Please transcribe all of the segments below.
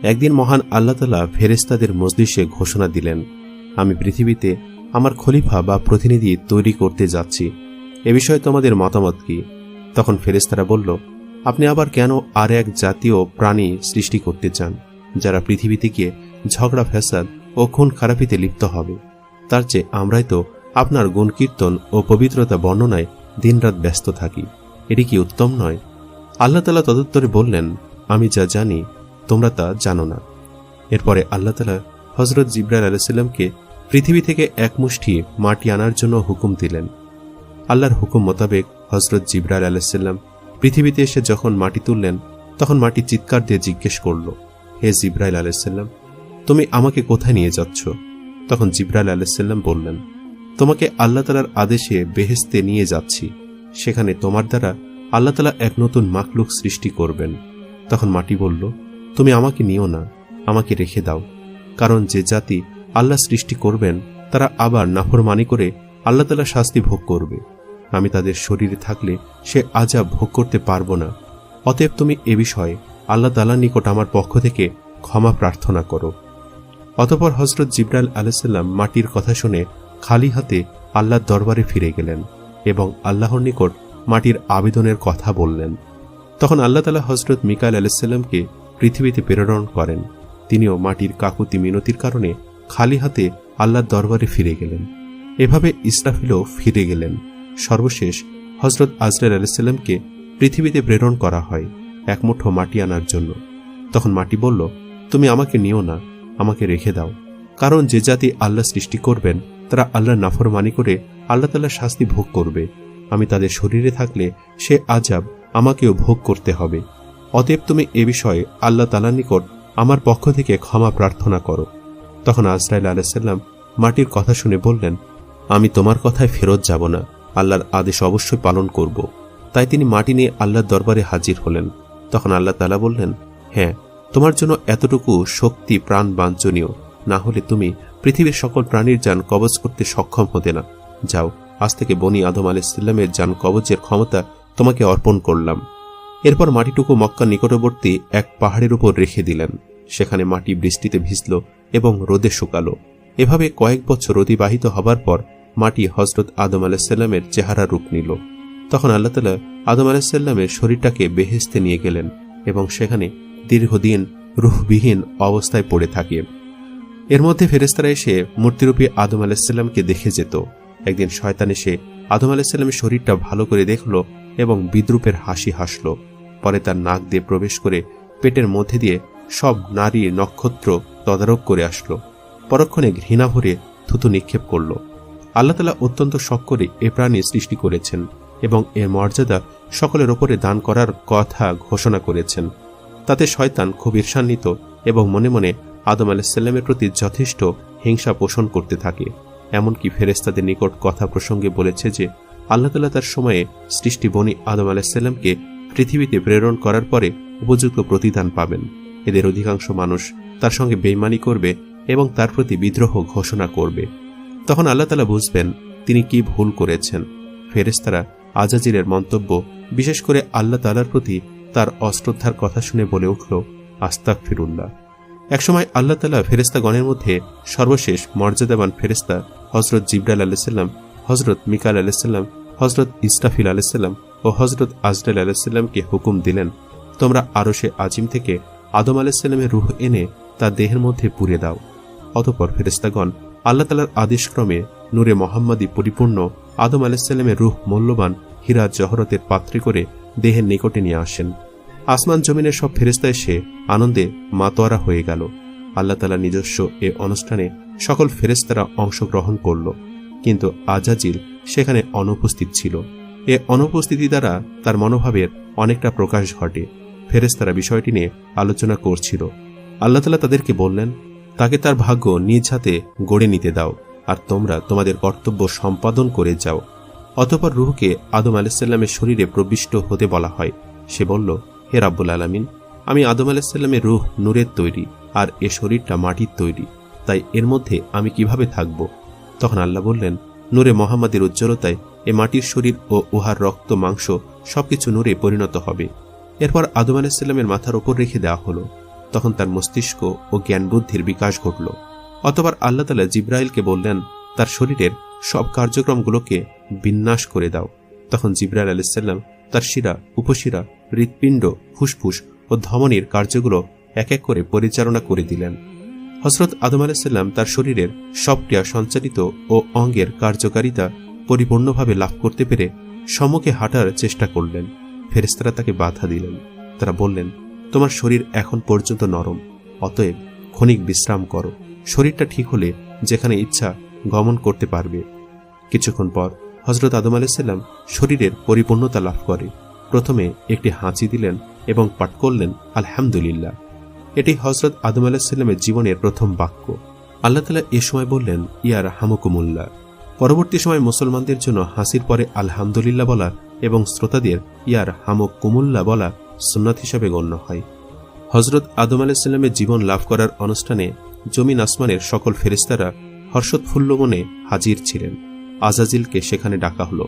একদিন মহান আল্লাহ তাআলা ফেরেশতাদের মজলিসে ঘোষণা দিলেন, আমি পৃথিবীতে আমার খলিফা বা প্রতিনিধি তৈরি করতে যাচ্ছি, এ বিষয়ে তোমাদের মতামত কি? তখন ফেরেশতারা বলল, আপনি আবার কেন আর এক জাতীয় প্রাণী সৃষ্টি করতে চান যারা পৃথিবী থেকে ঝগড়া ফ্যাসাদ ও খুন খারাপিতে লিপ্ত হবে? তার চেয়ে আমরাই তো আপনার গুণকীর্তন ও পবিত্রতা বর্ণনায় দিনরাত ব্যস্ত থাকি, এটি কি উত্তম নয়? আল্লাহ তাআলা তদুত্তরে বললেন, আমি যা জানি তোমরা তা জানো না। এরপরে আল্লাহ তাআলা হযরত জিবরাইল আলাইহিস সালামকে পৃথিবী থেকে এক মুষ্টি মাটি আনার জন্য হুকুম দিলেন। আল্লাহর হুকুম মোতাবেক হযরত জিবরাইল আলাইহিস সালাম পৃথিবীতে এসে যখন মাটি তুললেন, তখন মাটি চিৎকার দিয়ে জিজ্ঞেস করল, হে জিবরাইল আলাইহিস সালাম, তুমি আমাকে কোথায় নিয়ে যাচ্ছ? তখন জিবরাইল আলাইহিস সালাম বললেন, তোমাকে আল্লাহ তাআলার আদেশে বেহেশতে নিয়ে যাচ্ছি, সেখানে তোমার দ্বারা আল্লাহ তাআলা এক নতুন মাখলুক সৃষ্টি করবেন। তখন মাটি বলল, তুমি আমাকে নিও না, আমাকে রেখে দাও, কারণ যে জাতি আল্লাহ সৃষ্টি করবেন তারা আবার নাফরমানি করে আল্লাহ তাআলা শাস্তি ভোগ করবে। আমি তাদের শরীরে থাকলে সে আযাব ভোগ করতে পারবো না। অতএব তুমি এ বিষয়ে আল্লাহ তাআলার নিকট আমার পক্ষ থেকে ক্ষমা প্রার্থনা করো। অতঃপর হযরত জিবরাইল আলাইহিস সালাম মাটির কথা শুনে খালি হাতে আল্লাহর দরবারে ফিরে গেলেন এবং আল্লাহর নিকট মাটির আবেদনের কথা বললেন। তখন আল্লাহ তাআলা হযরত মিকাইল আলাইহিস সালামকে পৃথিবীতে প্রেরণ করেন। তিনিও মাটির কাকুতি মিনতির কারণে খালি হাতে আল্লাহর দরবারে ফিরে গেলেন। এভাবে ইসরাফিলও ফিরে গেলেন। সর্বশেষ হযরত আজরাইল আলাইহিস সালামকে পৃথিবীতে প্রেরণ করা হয় এক মুঠো মাটি আনার জন্য। তখন মাটি বলল, তুমি আমাকে নিও না, আমাকে রেখে দাও, কারণ যে জাতি আল্লাহ সৃষ্টি করবেন তারা আল্লাহর নাফরমানি করে আল্লাহ তাআলার শাস্তি ভোগ করবে। আমি তাদের শরীরে থাকলে সে আযাব আমাকেও ভোগ করতে হবে। অতএব তুমি এ বিষয়ে আল্লাহ তাআলার নিকট আমার পক্ষ থেকে ক্ষমা প্রার্থনা করো। তখন আজরাইল আলাইহিস সালাম মাটির কথা শুনে বললেন, আমি তোমার কথায় ফেরত যাব না, আল্লাহর আদেশ অবশ্যই পালন করব। তাই তিনি মাটি নিয়ে আল্লাহর দরবারে হাজির হলেন। তখন আল্লাহ তাআলা বললেন, হ্যাঁ, তোমার জন্য এতটুকু শক্তি প্রাণ বাঞ্ছনীয়, না হলে তুমি পৃথিবীর সকল প্রাণীর জান কবজ করতে সক্ষম হতে না। যাও, আজ থেকে বনি আদম আলাইহিস সালামের জান কবজের ক্ষমতা তোমাকে অর্পণ করলাম। এরপর মাটিটুকু মক্কার নিকটবর্তী এক পাহাড়ের উপর রেখে দিলেন। সেখানে মাটি বৃষ্টিতে ভিজল এবং রোদে শুকালো। এভাবে কয়েক বছর অতিবাহিত হবার পর মাটি হযরত আদম আলাইহিস সালামের চেহারা রূপ নিল। তখন আল্লাহ তাআলা আদম আলাইহিস সালামের শরীরটাকে বেহেশতে নিয়ে গেলেন এবং সেখানে দীর্ঘদিন রূহবিহীন অবস্থায় পড়ে থাকে। এর মধ্যে ফেরেশতারা এসে মূর্তিরূপী আদম আলাইহিস সালামকে দেখে যেত। একদিন শয়তান এসে আদম আলাইহিস সালামের শরীরটা ভালো করে দেখল এবং বিদ্রূপের হাসি হাসল। পরে তার নাক দিয়ে প্রবেশ করে পেটের মধ্যে দিয়ে সব নারী নক্ষত্র তদারক করে আসলো। পরক্ষণে ঘৃণা ভরে থুতু নিক্ষেপ করল। আল্লাহ তাআলা অত্যন্ত শখ করে এ প্রাণী সৃষ্টি করেছেন এবং এর মর্যাদা সকলের ওপরে দান করার কথা ঘোষণা করেছেন। তাতে শয়তান খুব ঈর্ষান্বিত এবং মনে মনে আদম আলাইহিস সালামের প্রতি যথেষ্ট হিংসা পোষণ করতে থাকে। এমনকি ফেরেশতাদের নিকট কথা প্রসঙ্গে বলেছে যে আল্লাহ তাআলা তার সময়ে সৃষ্টি বনি আদম আলাইহিস সালামকে পৃথিবীতে প্রেরণ করার পরে উপযুক্ত প্রতিদান পাবেন। এদের অধিকাংশ মানুষ তার সঙ্গে বেঈমানি করবে এবং তার প্রতি বিদ্রোহ ঘোষণা করবে। তখন আল্লাহ তাআলা বুঝবেন তিনি কি ভুল করেছেন। ফেরেশতারা আজাজিলের মন্তব্য, বিশেষ করে আল্লাহ তাআলার প্রতি তার অশ্রদ্ধার কথা শুনে বলে উঠল, আস্তাগফিরুল্লাহ। একসময় আল্লাহ তাআলা ফেরেশতাগণের মধ্যে সর্বশেষ মর্যাদাবান ফেরেশতা হযরত জিবরাইল আলাইহিস সালাম, হযরত মিকাইল আলাইহিস সালাম, হযরত ইসরাফিল আলাইহিস সালাম ও হযরত আজরাইল আলাইহিস সালামকে হুকুম দিলেন, তোমরা আরশে আজিম থেকে আদম আলাইহিস সালামের রূহ এনে তার দেহের মধ্যে পুরে দাও। অতঃপর ফেরেশতাগণ আল্লাহ তাআলার আদেশক্রমে নূরে মুহাম্মাদি পরিপূর্ণ আদম আলাইহিস সালামের রূহ মূল্যবান হীরা জহরতের পাত্রে করে দেহের নিকটে নিয়ে আসেন। আসমান জমিনের সব ফেরেশতা এসে আনন্দে মাতোয়ারা হয়ে গেল। আল্লাহ তাআলা নিজস্ব এ অনুষ্ঠানে সকল ফেরেশতারা অংশগ্রহণ করল, কিন্তু আজাজিল সেখানে অনুপস্থিত ছিল। এ অনুপস্থিতি দ্বারা তার মনোভাবের অনেকটা প্রকাশ ঘটে। ফেরেশতারা বিষয়টি নিয়ে আলোচনা করছিল। আল্লাহ তাআলা তাদেরকে বললেন, তাকে তার ভাগ্য নিজ হাতে গড়ে নিতে দাও, আর তোমরা তোমাদের কর্তব্য সম্পাদন করে যাও। অতঃপর রূহকে আদম আলাইহিস সালামের শরীরে প্রবিষ্ট হতে বলা হয়। সে বলল, হে রাব্বুল আলামিন, আমি আদম আলাইহিস সালামের রূহ নূরের তৈরি, আর এ শরীরটা মাটির তৈরি, তাই এর মধ্যে আমি কিভাবে থাকব? তখন আল্লাহ বললেন, নূরে মুহাম্মাদের উজ্জ্বলতায় এ মাটির শরীর ও উহার রক্ত মাংস সবকিছু নূরে পরিণত হবে। এরপর আদম আলাইহিস সালামের মাথার উপর রেখে দেওয়া হলো। তখন তার মস্তিষ্ক ও জ্ঞান বুদ্ধির বিকাশ ঘটল। অতঃপর আল্লাহ তাআলা জিবরাইলকে বললেন, তার শরীরের সব কার্যক্রমগুলোকে বিন্যাস করে দাও। তখন জিবরাইল আলাইহিস সালাম তার শিরা, উপশিরা, হৃৎপিণ্ড, ফুসফুস ও ধমনীর কার্যগুলো এক এক করে পরিচালনা করে দিলেন। হযরত আদম আলাইহিস সালাম তার শরীরের সব ক্রিয়া সঞ্চালিত ও অঙ্গের কার্যকারিতা পরিপূর্ণভাবে লাভ করতে পেরে সম্মুখে হাঁটার চেষ্টা করলেন। ফেরেশতারা তাকে বাধা দিলেন। তারা বললেন, তোমার শরীর এখন পর্যন্ত নরম, অতএব ক্ষণিক বিশ্রাম করো। শরীরটা ঠিক হলে যেখানে ইচ্ছা গমন করতে পারবে। কিছুক্ষণ পর হযরত আদম আলাইহিস সালাম শরীরের পরিপূর্ণতা লাভ করে প্রথমে একটি হাঁচি দিলেন এবং পাঠ করলেন আলহামদুলিল্লাহ। এটি হযরত আদম আলাইহিস সালামের জীবনের প্রথম বাক্য। আল্লাহ তাআলা এ সময় বললেন, ইয়ার হামুকুমুল্লাহ। পরবর্তী সময় মুসলমানদের জন্য হাসির পরে আলহামদুলিল্লাহ বলা এবং শ্রোতাদের ইয়ার হামুকুমুল্লাহ বলা সুন্নাত হিসাবে গণ্য হয়। হযরত আদম আলাইহিস সালামের জীবন লাভ করার অনুষ্ঠানে জমিন আসমানের সকল ফেরেশতারা হর্ষোৎফুল্ল মনে হাজির ছিলেন। আজাজিলকে সেখানে ডাকা হল।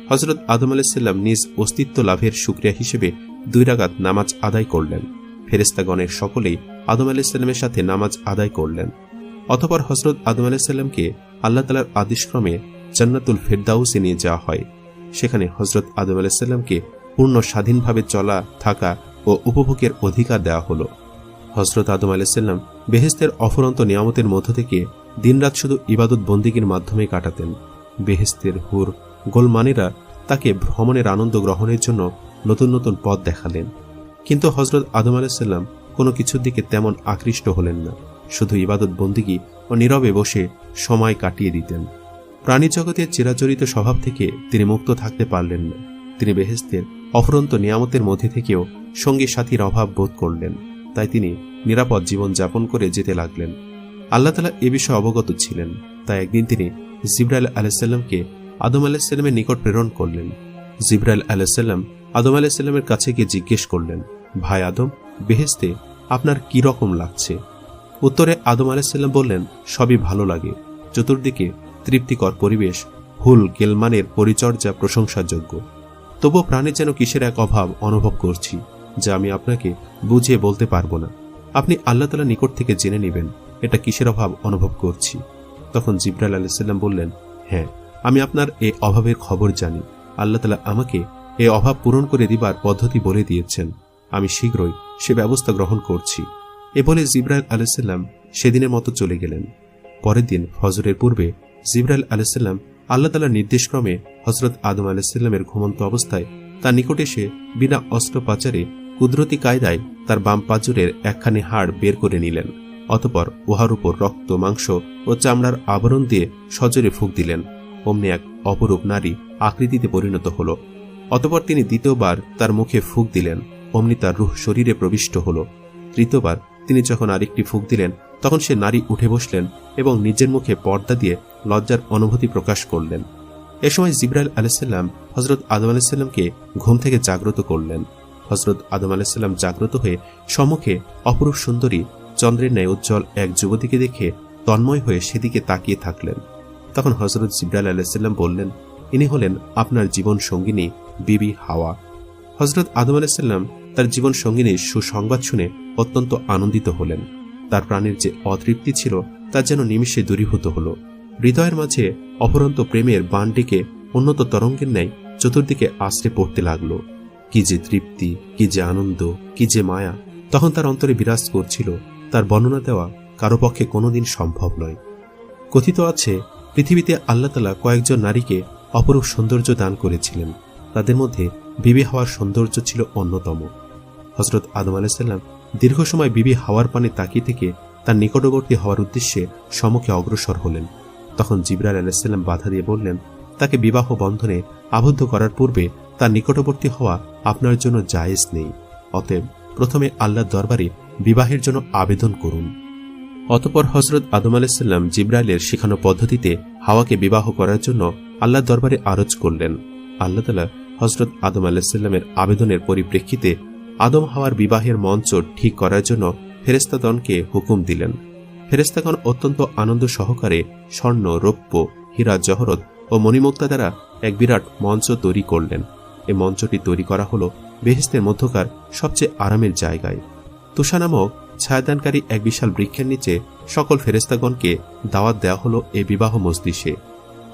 হযরত আদম আলাইহিস সালাম নিজ অস্তিত্ব লাভের শুকরিয়া হিসেবে 2 রাকাত নামাজ আদায় করলেন। ফেরেশতাগণের সকলেই আদম আলাইহিস সালামের সাথে নামাজ আদায় করলেন। অতঃপর হযরত আদম আলাইহিস সালামকে আল্লাহ তাআলার আদেশক্রমে জান্নাতুল ফেরদাউসে নিয়ে যাওয়া হয়। সেখানে হযরত আদম আলাইহিস সালামকে পূর্ণ স্বাধীনভাবে চলা, থাকা ও উপভোগের অধিকার দেওয়া হলো। হযরত আদম আলাইহিস সালাম বেহেশতের অফুরন্ত নিয়ামতের মধ্য থেকে দিনরাত শুধু ইবাদত বন্দিগির মাধ্যমে কাটাতেন। বেহেশতের হুর গোলমানেরা তাকে ভ্রমণের আনন্দ গ্রহণের জন্য নতুন নতুন পথ দেখালেন। কিন্তু হযরত আদম আলাইহিস সালাম কোনো কিছুর দিকে তেমন আকৃষ্ট হলেন না, শুধু ইবাদত বন্দিগি ও নীরবে বসে সময় কাটিয়ে দিতেন। প্রাণী জগতের চিরাচরিত স্বভাব থেকে তিনি মুক্ত থাকতে পারলেন না। তিনি বেহেশতের অফুরন্ত নিয়ামতের মধ্যে থেকেও সঙ্গী সাথীর অভাব বোধ করলেন। তাই তিনি নিরাপদ জীবন যাপন করে যেতে লাগলেন। আল্লাহ তাআলা এ বিষয়ে অবগত ছিলেন। তাই একদিন তিনি জিবরাইল আলাইহিস সালামকে আদম আলাইহিস সালামের নিকট প্রেরণ করলেন। জিবরাইল আলাইহিস সালাম আদম আলাইহিস সালামের কাছে গিয়ে জিজ্ঞেস করলেন, ভাই আদম, বেহেশতে আপনার কি রকম লাগছে? উত্তরে আদম আলাইহিস সালাম বললেন, সবই ভালো লাগে। চতুর্দিকে তৃপ্তিকর পরিবেশ, হুল গেলমানের পরিচর্যা প্রশংসাযোগ্য। তবুও প্রাণের যেন কিসের এক অভাব অনুভব করছি, যা আমি আপনাকে বুঝিয়ে বলতে পারবো না। আপনি আল্লাহ তাআলার নিকট থেকে জেনে নেবেন এটা কিসের অভাব অনুভব করছি। তখন জিবরাইল আলাইহিস সালাম বললেন, হ্যাঁ, আমি আপনার এই অভাবের খবর জানি। আল্লাহ তাআলা আমাকে এই অভাব পূরণ করে দিবার পদ্ধতি বলে দিয়েছেন। আমি শীঘ্রই সে ব্যবস্থা গ্রহণ করছি। এ বলে জিবরাইল আলাইহিস সালাম সেদিনের মতো চলে গেলেন। পরের দিন ফজরের পূর্বে জিবরাইল আলাইহিস সালাম আল্লাহ তাআলার নির্দেশক্রমে হযরত আদম আলাইহিস সালামের ঘুমন্ত অবস্থায় তার নিকট এসে বিনা অস্ত্রোপচারে কুদরতি কায়দায় তার বাম পাঁজরের একখানি হাড় বের করে নিলেন। অতঃপর উহার উপর রক্ত, মাংস ও চামড়ার আবরণ দিয়ে সজোরে ফুঁক দিলেন। অমনি এক অপরূপ নারী আকৃতিতে পরিণত হল। অতঃপর তিনি দ্বিতীয়বার তার মুখে ফুঁক দিলেন। অমনি তার রূহ শরীরে প্রবিষ্ট হল। তৃতীয়বার তিনি যখন আরেকটি ফুঁক দিলেন, তখন সে নারী উঠে বসলেন এবং নিজের মুখে পর্দা দিয়ে লজ্জার অনুভূতি প্রকাশ করলেন। এ সময় জিবরাইল আলাইহিস সালাম হযরত আদম আলাইহিস সালামকে ঘুম থেকে জাগ্রত করলেন। হযরত আদম আলাইহিস সালাম জাগ্রত হয়ে সম্মুখে অপরূপ সুন্দরী, চন্দ্রের ন্যায় উজ্জ্বল এক যুবতীকে দেখে তন্ময় হয়ে সেদিকে তাকিয়ে থাকলেন। তখন হযরত জিবরাইল আলাইহিস সালাম বললেন, ইনি হলেন আপনার জীবন সঙ্গিনী বিবি হাওয়া। হযরত আদম আলাইহিস সালাম তার জীবন সঙ্গিনীর সুসংবাদ শুনে অত্যন্ত আনন্দিত হলেন। তার প্রাণের যে অতৃপ্তি ছিল তা যেন নিমিষে দূরীভূত হল। হৃদয়ের মাঝে অপরন্ত প্রেমের বাণটিকে উন্নত তরঙ্গের ন্যায় চতুর্দিকে আশ্রে পড়তে লাগল। কি যে তৃপ্তি, কি যে আনন্দ, কি যে মায়া তখন তার অন্তরে বিরাজ করছিল, তার বর্ণনা দেওয়া কারো পক্ষে কোনোদিন সম্ভব নয়। কথিত আছে, পৃথিবীতে আল্লাহ তাআলা কয়েকজন নারীকে অপরূপ সৌন্দর্য দান করেছিলেন। তাদের মধ্যে বিবি হাওয়ার সৌন্দর্য ছিল অন্যতম। হযরত আদম আলাইহিস সালাম দীর্ঘ সময় বিবি হাওয়ার পানে তাকিয়ে থেকে তার নিকটবর্তী হওয়ার উদ্দেশ্যে সম্মুখে অগ্রসর হলেন। তখন জিবরাইল আলাইহিস সালাম বাধা দিয়ে বললেন, তাকে বিবাহ বন্ধনে আবদ্ধ করার পূর্বে তার নিকটবর্তী হওয়া আপনার জন্য জায়েজ নেই। অতএব প্রথমে আল্লাহর দরবারে বিবাহের জন্য আবেদন করুন। অতঃপর হযরত আদম আলাইহিস সালাম জিবরাইলের শেখানো পদ্ধতিতে হাওয়াকে বিবাহ করার জন্য আল্লাহর দরবারে আরজ করলেন। আল্লাহ তাআলা হযরত আদম আলাইহিস সালামের আবেদনের পরিপ্রেক্ষিতে আদম হাওয়ার বিবাহের মঞ্চ ঠিক করার জন্য ফেরেশতাগণকে হুকুম দিলেন। ফেরেশতাগণ অত্যন্ত আনন্দ সহকারে স্বর্ণ, রৌপ্য, হীরা, জহরত ও মণিমুক্তা দ্বারা এক বিরাট মঞ্চ তৈরি করলেন। এই মঞ্চটি তৈরি করা হল বেহেশতের মধ্যকার সবচেয়ে আরামের জায়গায়। তুষা নামক ছায়াদানকারী এক বিশাল বৃক্ষের নিচে সকল ফেরেশতাগণকে দাওয়াত দেওয়া হলো এই বিবাহ মজলিসে।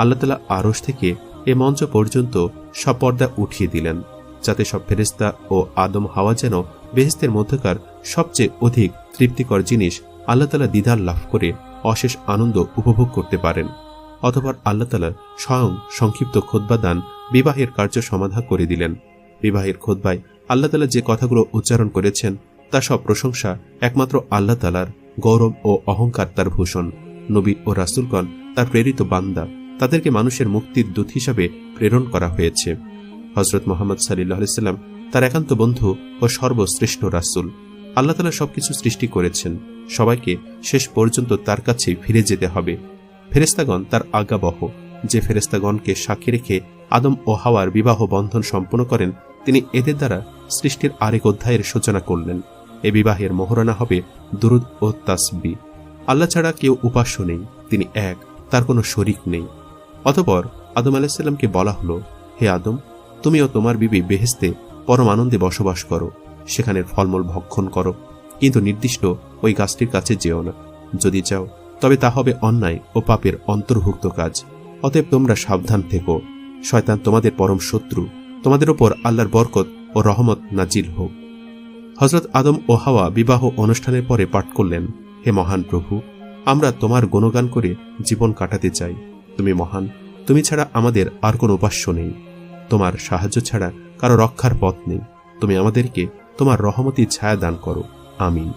আল্লাহ তাআলা আরশ থেকে এ মঞ্চ পর্যন্ত সব পর্দা উঠিয়ে দিলেন, যাতে সব ফেরেশতা ও আদম হাওয়া যেন বেহেশতের মধ্যকার সবচেয়ে অধিক তৃপ্তিকর জিনিস আল্লাহ তাআলা দিদার লাভ করে অশেষ আনন্দ উপভোগ করতে পারেন। অতঃপর আল্লাহ তাআলা স্বয়ং সংক্ষিপ্ত খুতবা দান বিবাহের কার্য সমাধা করে দিলেন। বিবাহের খুতবায় আল্লাহ তাআলা যে কথাগুলো উচ্চারণ করেছেন তা সব প্রশংসা একমাত্র আল্লাহ তাআলার, গৌরব ও অহংকার তার ভূষণ। নবী ও রাসূলগণ তার প্রেরিত বান্দা, তাদেরকে মানুষের মুক্তির দূত হিসাবে প্রেরণ করা হয়েছে। হযরত মুহাম্মদ সাল্লাল্লাহু আলাইহি সাল্লাম তার একান্ত বন্ধু ও সর্বশ্রেষ্ঠ রাসূল। আল্লাহ তাআলা সবকিছু সৃষ্টি করেছেন, সবাইকে শেষ পর্যন্ত তার কাছেই ফিরে যেতে হবে। ফেরেশতাগণ তার আজ্ঞাবহ। যে ফেরেশতাগণকে সাক্ষী রেখে আদম ও হাওয়ার বিবাহ বন্ধন সম্পন্ন করেন, তিনি এদের দ্বারা সৃষ্টির আরেক অধ্যায়ের সূচনা করলেন। এ বিবাহের মোহরানা হবে দুরুদ ও তাসবিহ। আল্লাহ ছাড়া কেউ উপাস্য নেই, তিনি এক, তার কোনো শরীক নেই। অতঃপর আদম আলাইহিস সালামকে বলা হলো, হে আদম, তুমি ও তোমার বিবি বেহেশতে পরম আনন্দে বসবাস করো, সেখানের ফলমূল ভক্ষণ করো, কিন্তু নির্দিষ্ট ওই গাছটির কাছে যেও না। যদি যাও তবে তা হবে অন্যায় ও পাপের অন্তর্ভুক্ত কাজ। অতএব তোমরা সাবধান থেকো, শয়তান তোমাদের পরম শত্রু। তোমাদের ওপর আল্লাহর বরকত ও রহমত নাজিল হোক। হযরত আদম ও হাওয়া বিবাহ অনুষ্ঠানের পরে পাঠ করলেন, হে মহান প্রভু, আমরা তোমার গুণগান করে জীবন কাটাতে চাই। তুমি মহান, তুমি ছাড়া আমাদের আর কোনো উপাস্য নেই। তোমার সাহায্য ছাড়া কারো রক্ষার পথ নেই। তুমি আমাদেরকে তোমার রহমতের ছায়া দান করো, আমিন।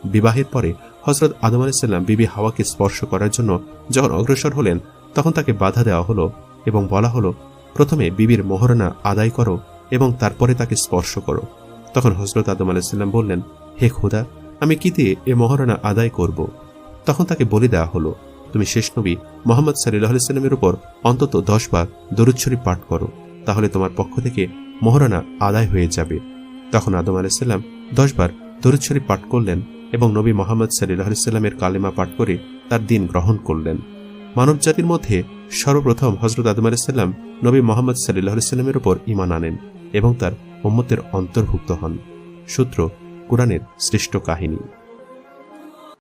বিবাহের পরে হযরত আদম আলাইহিস সালাম বিবি হাওয়াকে স্পর্শ করার জন্য যখন অগ্রসর হলেন, তখন তাকে বাধা দেওয়া হলো এবং বলা হলো, প্রথমে বিবির মোহরানা আদায় করো এবং তারপরে তাকে স্পর্শ করো। তখন হযরত আদম আলাইহিস সালাম বললেন, হে খোদা, আমি কি দিয়ে এ মোহরানা আদায় করব? তখন তাকে বলে দেওয়া হলো, তুমি শেষ নবী মুহাম্মদ সাল্লাল্লাহু আলাইহি সাল্লামের উপর অন্তত 10 বার দরুদ শরীফ পাঠ করো, তাহলে তোমার পক্ষ থেকে মোহরানা আদায় হয়ে যাবে। তখন আদম আলাইহিস সালাম 10 বার দরুদ শরীফ পাঠ করলেন এবং নবী মুহাম্মদ সাল্লাল্লাহু আলাইহি সাল্লামের কালেমা পাঠ করে তার দ্বীন গ্রহণ করলেন। মানব জাতির মধ্যে সর্বপ্রথম হযরত আদম আলাইহিস সালাম নবী মুহাম্মদ সাল্লাল্লাহু আলাইহি সাল্লামের উপর ঈমান আনেন এবং তার উম্মতের অন্তর্ভুক্ত হন। সূত্র কুরআনের শ্রেষ্ঠ কাহিনী।